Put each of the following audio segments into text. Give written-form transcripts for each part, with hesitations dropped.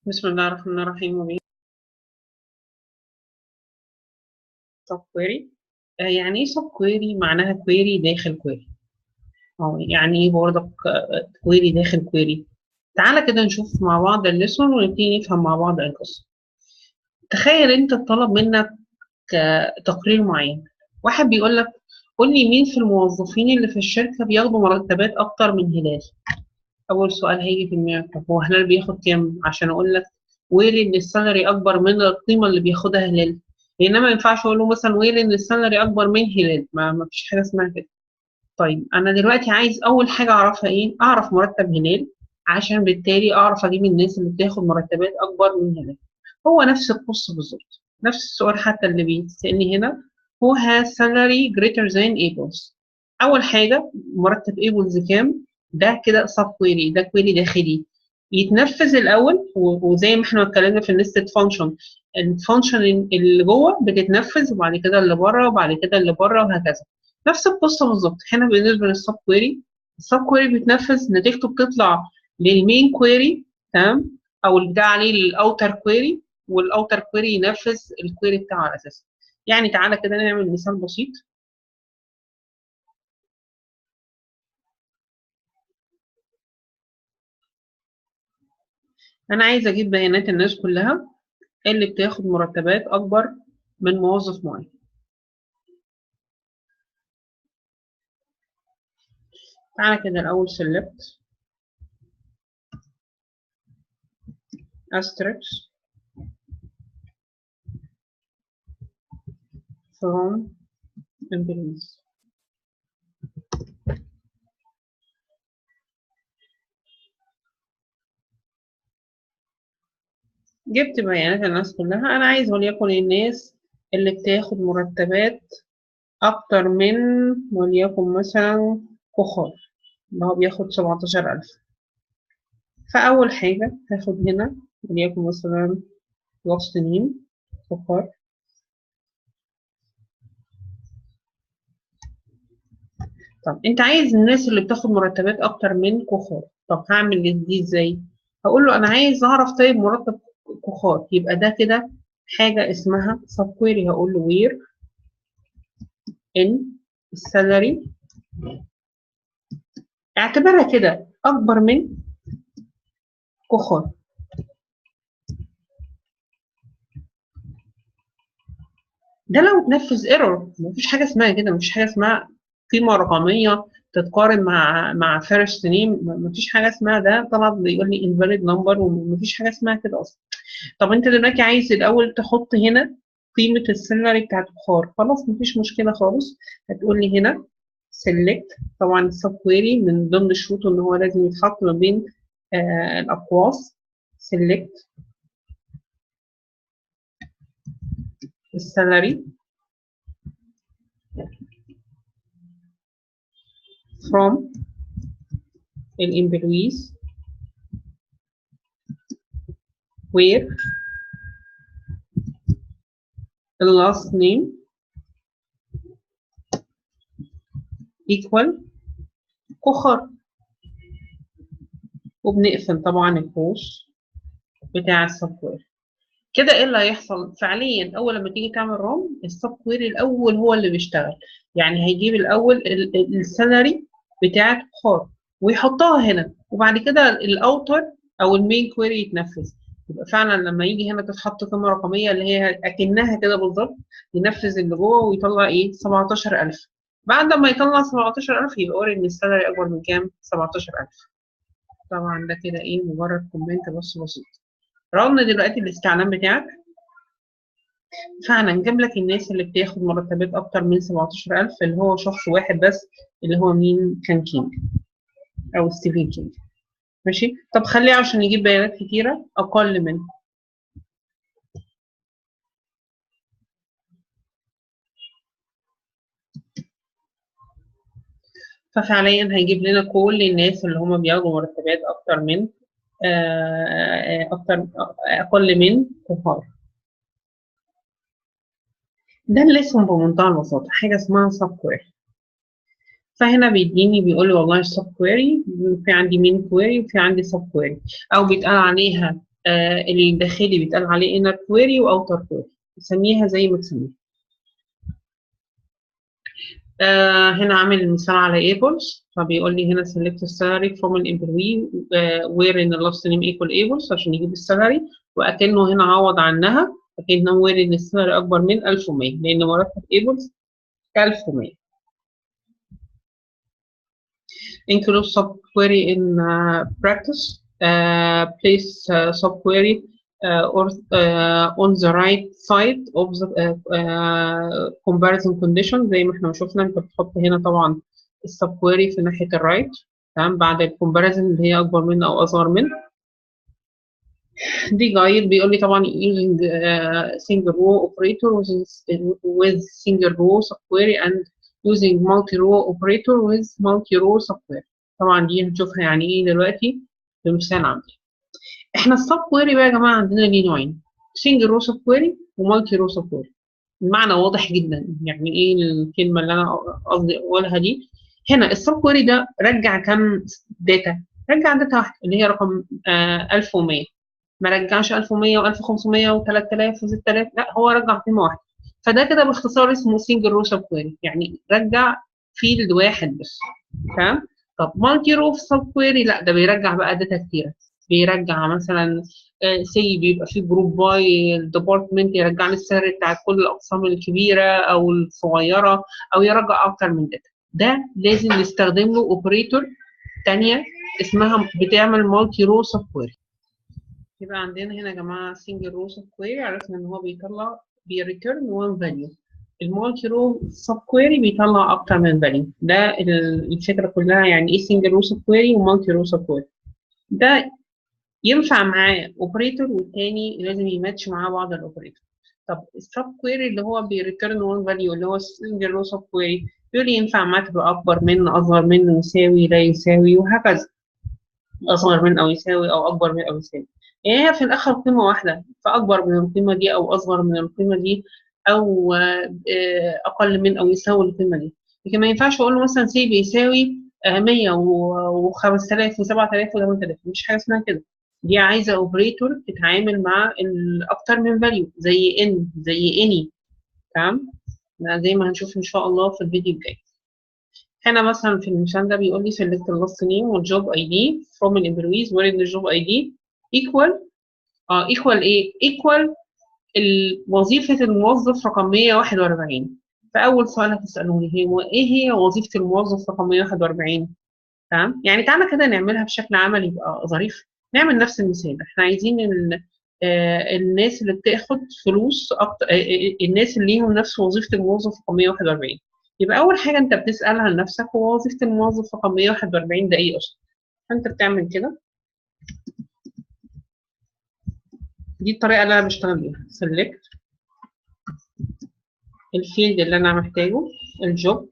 بسم الله الرحمن الرحيم. سب كويري، يعني ايه سب كويري؟ معناها كويري داخل كويري. يعني ايه برضك كويري داخل كويري؟ تعالى كده نشوف مع بعض الليسون ونبتدي نفهم مع بعض القصة. تخيل انت طلب منك تقرير معين. واحد بيقول لك قول لي مين في الموظفين اللي في الشركة بياخدوا مرتبات اكتر من هلال. اول سؤال هيجي في دماغك، طب هو هلال بياخد كام عشان اقول لك ويلي ان السالري اكبر من القيمه اللي بياخدها هلال. لان ما ينفعش اقول له مثلا ويلي ان السالري اكبر من هلال، ما فيش حاجه اسمها كده. طيب انا دلوقتي عايز اول حاجه اعرفها ايه؟ اعرف مرتب هلال عشان بالتالي اعرف اجيب الناس اللي بتاخد مرتبات اكبر من هلال. هو نفس القصه بالظبط، نفس السؤال حتى اللي بيسالني هنا. who has salary greater than Abel's. اول حاجه مرتب Abel's كام؟ ده كده سب كويري، ده كويري داخلي يتنفذ الاول، وزي ما احنا اتكلمنا في النستد فانكشن، الفانكشن اللي جوه بتتنفذ وبعد كده اللي بره وبعد كده اللي بره وهكذا. نفس القصه بالظبط هنا بالنسبه للسب كويري. السب كويري بيتنفذ نتيجته بتطلع للمين كويري، تمام، او اللي بتاع عليه الاوتر كويري، والاوتر كويري ينفذ الكويري بتاعه على اساسه. يعني تعالى كده نعمل مثال بسيط. انا عايزه اجيب بيانات الناس كلها اللي بتاخد مرتبات اكبر من موظف معين. تعالى كده الاول select asterisk from employees. جبت بيانات الناس كلها. انا عايز وليكن الناس اللي بتاخد مرتبات اكتر من، وليكن مثلا فخار اللي هو بياخد 17,000. فاول حاجه هاخد هنا وليكن مثلا last name فخار. طب انت عايز الناس اللي بتاخد مرتبات اكتر من كخار، طب هعمل دي ازاي؟ هقول له انا عايز اعرف طيب مرتب كخار، يبقى ده كده حاجه اسمها سب كويري. هقول له وير ان السالري اعتبرها كده اكبر من كخار. ده لو اتنفذ ايرور، مفيش حاجه اسمها كده، مفيش حاجه اسمها قيمه رقميه تتقارن مع فيرست نيم. مفيش حاجه اسمها ده، طلع بيقول لي invalid number ومفيش حاجه اسمها كده اصلا. طب انت دلوقتي عايز الاول تحط هنا قيمه السالري بتاعت بخار، خلاص مفيش مشكله خالص. هتقول لي هنا select، طبعا السب كويري من ضمن شروطه ان هو لازم يتحط ما بين الاقواس. select السالري from الامبلويز where the last name equal كخر، وبنقفل طبعا القوس بتاع السب كويري. كده ايه اللي هيحصل فعليا؟ اول لما تيجي تعمل روم السب كويري الاول هو اللي بيشتغل. يعني هيجيب الاول السالري بتاعت كخار ويحطها هنا، وبعد كده الاوتر او المين كويري يتنفذ. يبقى فعلا لما يجي هنا تتحط قيمه رقميه اللي هي اكنها كده بالظبط، ينفذ اللي جوه ويطلع ايه؟ 17,000. بعد ما يطلع 17,000 يبقى قول ان السالري اكبر من كام؟ 17,000. طبعا ده كده ايه؟ مجرد كومنت بس بسيط. رغم دلوقتي الاستعلام بتاعك فعلا جاب لك الناس اللي بتاخد مرتبات اكتر من 17,000، اللي هو شخص واحد بس، اللي هو مين؟ كان كينج او ستيفن كينج. ماشي، طب خليه عشان يجيب بيانات كتيره اقل من. ففعليا هيجيب لنا كل الناس اللي هم بياخدوا مرتبات اكتر من اكتر اقل من كفار. ده اللي اسمه بمنتهى البساطه حاجه اسمها سب كويري. فهنا بيديني بيقول لي والله السب كويري في عندي مين كويري وفي عندي سب كويري، او بيتقال عليها الداخلي بيتقال عليه inner query واوتر query، نسميها زي ما تسميها. هنا عامل مثال على Apples، فبيقول لي هنا select salary from an employee where in the last name equal Apples عشان يجيب السالري، وأكنه هنا عوض عنها، أكنه where in السالري أكبر من 1100 لأن مرتب Apples 1100. Include subquery in practice. Place subquery or on the right side of the comparison condition زي ما احنا شفنا. انت بتحط هنا طبعا السبكويري في ناحية الرايت، تمام، بعد الكومباريزن اللي هي أكبر منه أو أصغر منه. دي جايد بيقول لي طبعا using single row operator with single row subquery and using multi row operator with multi row subquery. طبعا دي هنشوفها يعني ايه دلوقتي بمثال عملي. احنا السبكويري بقى يا جماعه عندنا ليه نوعين، single row subquery ومالتي row subquery. المعنى واضح جدا، يعني ايه الكلمه اللي انا قصدي اقولها دي. هنا السبكويري ده رجع كام داتا؟ رجع داتا واحده اللي هي رقم 1100، ما رجعش 1100 و1500 و3000 و6000، لا هو رجع قيمه واحده. فده كده باختصار اسمه سنجل رو سب كويري، يعني رجع فيلد واحد بس، تمام. طب مالتي رو سب كويري لا، ده بيرجع بقى داتا كتيره، بيرجع مثلا سي بيبقى في جروب باي الديبارتمنت، يرجع لي السعر بتاع كل الاقسام الكبيره او الصغيره، او يرجع اكتر من داتا. ده لازم نستخدم له اوبريتور ثانيه اسمها بتعمل مالتي رو سب كويري. يبقى عندنا هنا يا جماعه سنجل رو سب كويري عرفنا ان هو بيطلع بيريتيرن وان فاليو. المالتي رو سب كويري بيطلع اكتر من فاليو. ده الفكره كلها، يعني ايه سنجل رو سب كويري ومالتي رو سب كويري. ده ينفع معاه اوبريتور والتاني لازم يماتش معاه بعض الاوبريتور. طب السب كويري اللي هو بيريتيرن وان فاليو اللي هو السنجل رو سب كويري بيقول لي ينفع معاه تبقى اكبر من، اصغر من، يساوي، لا يساوي، وهكذا. أصغر من أو يساوي أو أكبر من أو يساوي، يعني هي في الآخر قيمة واحدة، فأكبر من القيمة دي أو أصغر من القيمة دي أو أقل من أو يساوي القيمة دي. لكن ما ينفعش أقول له مثلا سي بيساوي 100 و5000 و7000 و8000، مش حاجة اسمها كده. دي عايزة أوبريتور تتعامل مع أكتر من فاليو زي إن، زي إني، تمام، زي ما هنشوف إن شاء الله في الفيديو الجاي. هنا مثلا في المثال ده بيقول لي select the last name والجوب اي دي from an employees where الجوب اي دي equal equal ايه؟ equal وظيفة الموظف رقم 141. فأول سؤال هتسألوني ايه هي وظيفة الموظف رقم 141؟ تمام؟ يعني تعالى كده نعملها بشكل عملي يبقى ظريف. نعمل نفس المثال، احنا عايزين الناس اللي بتاخد فلوس أكتر، الناس اللي ليهم نفس وظيفة الموظف رقم 141. يبقى أول حاجة أنت بتسألها لنفسك هو وظيفة الموظف رقم 141 ده إيه أصلا؟ فأنت بتعمل كده. دي الطريقة اللي أنا بشتغل بيها. سيلكت الفيلد اللي أنا محتاجه، الجوب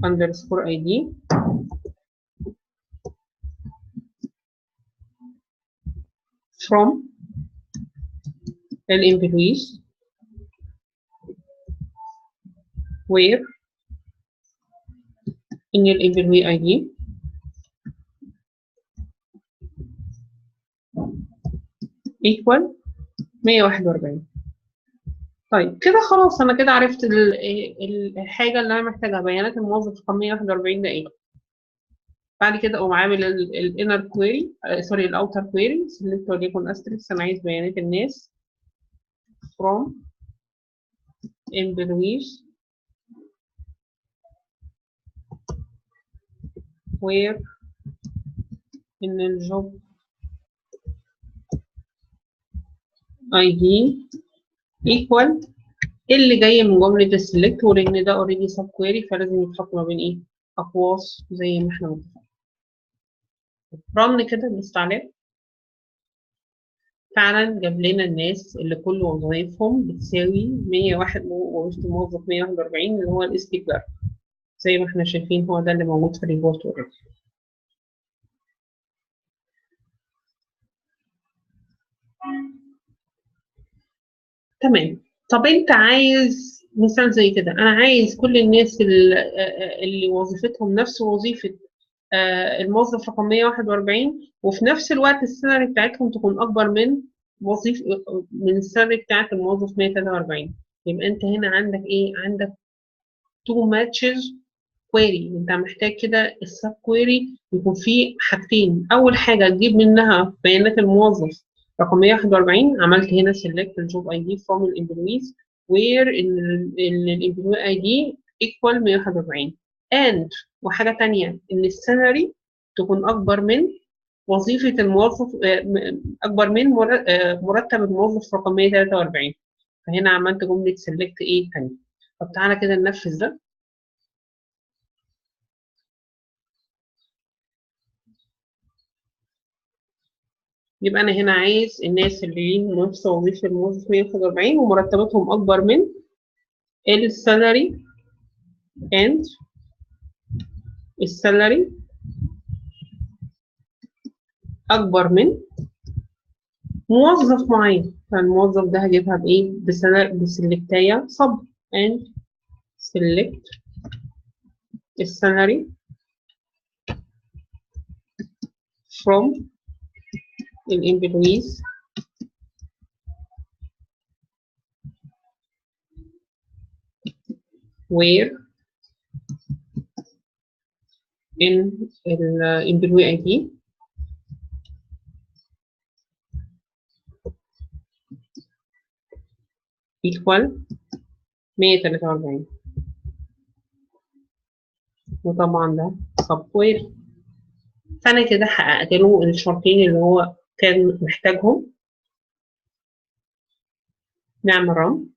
أندرسكور أي دي، from الامبلويز where إن الامبلوي أي دي equal 141. طيب كده خلاص انا كده عرفت الحاجه اللي انا محتاجها، بيانات الموظف رقم 141 ده ايه. بعد كده اقوم عامل الانر كويري، سوري الاوتر كويري، سيلكت وليكن استريكس، انا عايز بيانات الناس from employees where ان الجوب اي دي equal اللي جاي من جمله السلكت، ولان ده اوريدي سب كويري فلازم يتحط ما بين ايه؟ اقواس زي ما احنا متفقين. رن كده الاستعلام، فعلا جاب لنا الناس اللي كل وظائفهم بتساوي 101 وظيفة الموظف 141 اللي هو الاستيكر زي ما احنا شايفين، هو ده اللي موجود في الريبورت اوريدي. تمام. طب انت عايز مثال زي كده، انا عايز كل الناس اللي وظيفتهم نفس وظيفة الموظف رقم 141، وفي نفس الوقت السالري بتاعتهم تكون اكبر من السالري بتاعت الموظف 143. يبقى انت هنا عندك ايه؟ عندك تو ماتشز كويري. انت محتاج كده السب كويري يكون فيه حاجتين. اول حاجه تجيب منها بيانات الموظف رقم 141. عملت هنا select الجوب اي دي from الامبلويز where الامبلوي اي دي equal 141 and وحاجه تانية ان السالري تكون اكبر من وظيفه الموظف، اكبر من مرتب الموظف رقم 143. فهنا عملت جمله select ايه تانية. طب تعالى كده ننفذ ده. يبقى أنا هنا عايز الناس اللي ليهم نفس وظيفة الموظف 141 ومرتباتهم أكبر من السالري and السالري أكبر من موظف معين. فالموظف ده هجيبها بإيه؟ بسلكتاية sub and select السالري from الامبلويز where in الامبلوي اي دي equal 143. وطبعا ده subquery. فأنا كده حققت له الشرطين اللي هو كان محتاجهم. نعمل رن.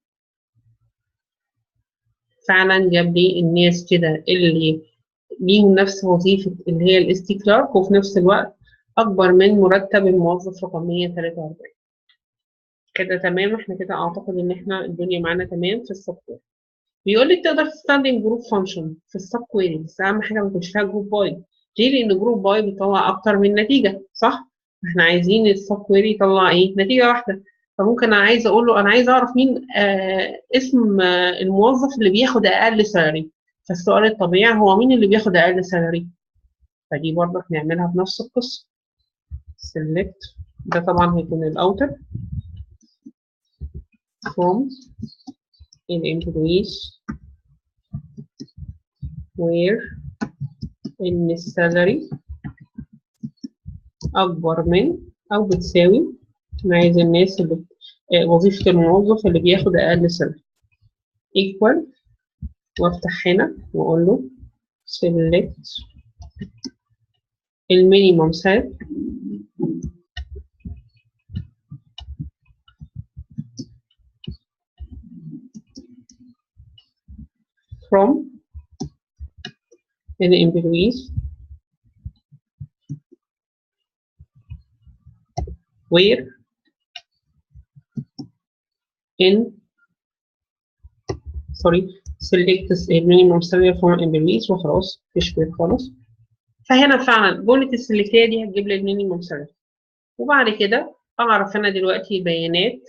فعلا جاب لي الناس كده اللي ليهم نفس وظيفة اللي هي الاستي كلارك وفي نفس الوقت أكبر من مرتب الموظف رقم 143. كده تمام. احنا كده أعتقد إن احنا الدنيا معانا تمام في السب كويري. بيقول لك تقدر تستخدم جروب فانكشن في السب كويري، بس أهم حاجة ما يكونش فيها جروب باي. ليه؟ لأن جروب باي بيطلع أكتر من نتيجة، صح؟ احنا عايزين السب كويري يطلع إيه؟ نتيجة واحدة. فممكن أنا عايزة أقول له أنا عايزة أعرف مين اسم الموظف اللي بياخد أقل سالري. فالسؤال الطبيعي هو مين اللي بياخد أقل سالري؟ فدي برضه هنعملها بنفس القصة. select ده طبعا هيكون الأوتر from الامبلويز where إن السالري أكبر من أو بتساوي. أنا عايز الناس اللي وظيفة الموظف اللي بياخد أقل سالري equal. وأفتح هنا وأقول له select المينيمم سالري from الامبلويز where in select المينيمم سالري from employees وخلاص مفيش غير خالص. فهنا فعلا جملة السلكتية دي هتجيب لي المينيمم سالري. وبعد كده أعرف أنا دلوقتي بيانات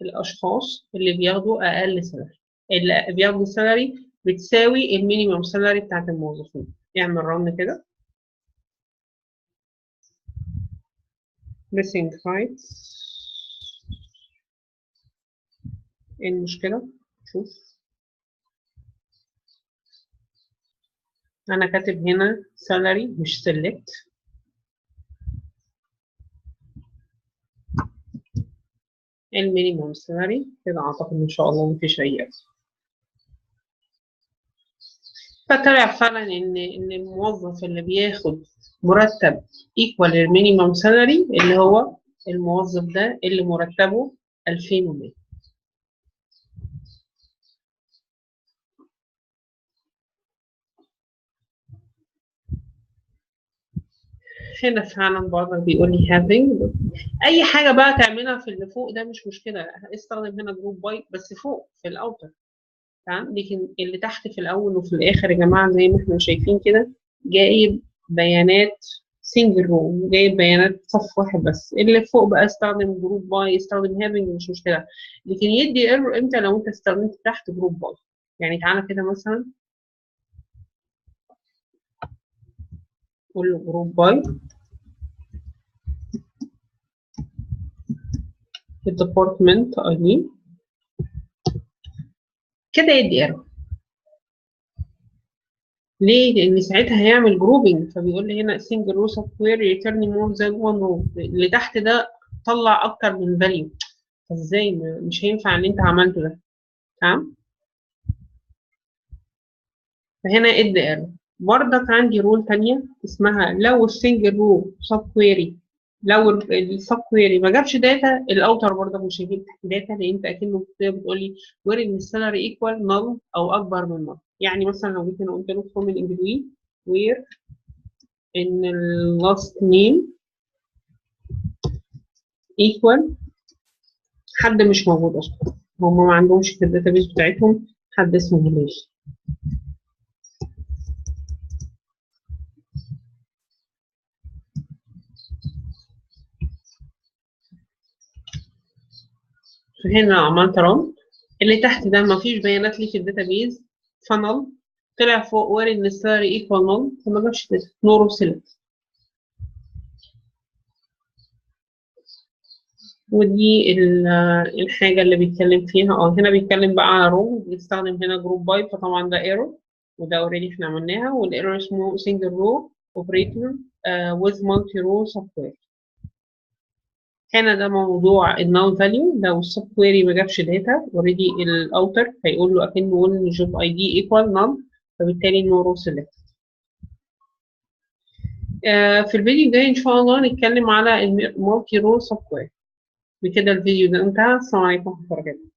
الأشخاص اللي بياخدوا أقل سالري، اللي بياخدوا سالري بتساوي المينيمم سالري بتاعت الموظفين. اعمل رن كده. missing rights. ايه المشكلة؟ شوف أنا كاتب هنا salary مش select. المينيمم سالري كده أعتقد إن شاء الله مفيش أي أزمة. فطلع فعلا إن الموظف اللي بياخد مرتب equal المينيمم سالري اللي هو الموظف ده اللي مرتبه 2100. هنا فعلا برضه بيقول لي having. اي حاجه بقى تعملها في اللي فوق ده مش مشكله، استخدم هنا جروب باي بس فوق في الاوتر. تمام. لكن اللي تحت في الاول وفي الاخر يا جماعه زي ما احنا شايفين كده جايب بيانات سنجل رو، جايب بيانات صف واحد بس. اللي فوق بقى استخدم جروب باي، استخدم هافنج، مش مشكله. لكن يدي ايرور امتى؟ لو انت استخدمت تحت جروب باي. يعني تعالى كده مثلا قول له جروب باي الديبارتمنت اي دي كده، يدي ايرور. ليه؟ لان ساعتها هيعمل جروبنج، فبيقول لي هنا سنجل رو سب كويري ريتيرن مور ذان وان رو، اللي تحت ده طلع اكتر من فاليو، فازاي مش هينفع اللي انت عملته ده. تمام. فهنا ادي ايرور. برضك عندي رول تانية اسمها لو السنجل رو سب كويري، لو السب كويري ما جابش داتا، الاوتر برضك مش هيجيب داتا، لان انت اكنه بتقول لي وير ان السالري ايكوال نل او اكبر من نل. يعني مثلا لو جيت هنا قلت له فروم الامبلوي وير ان اللاست نيم ايكوال حد مش موجود اصلا، هم ما عندهمش في الداتابيس بتاعتهم حد اسمه هلال. فهنا عملت رن، اللي تحت ده ما فيش بيانات ليه في الداتابيز، فنل طلع فوق وارد ان السالري ايكوال نل، فما جابش داتا، نورو سيلكت. ودي الحاجة اللي بيتكلم فيها. اه هنا بيتكلم بقى على رو، بيستخدم هنا جروب باي، فطبعا ده ايرور، وده اوريدي احنا عملناها، والايرور اسمه سنجل رو اوبريتور with multi row subquery. هنا ده موضوع النال فاليو، لو السب كويري ما جابش داتا اوريدي الاوتر هيقول له اكنه يقول ان جوب اي دي ايكوال نال، فبالتالي نو رو سيلكت. في الفيديو الجاي ان شاء الله نتكلم على المالتي رو سب كويري. بكده الفيديو ده انتهى. السلام عليكم ورحمه الله وبركاته.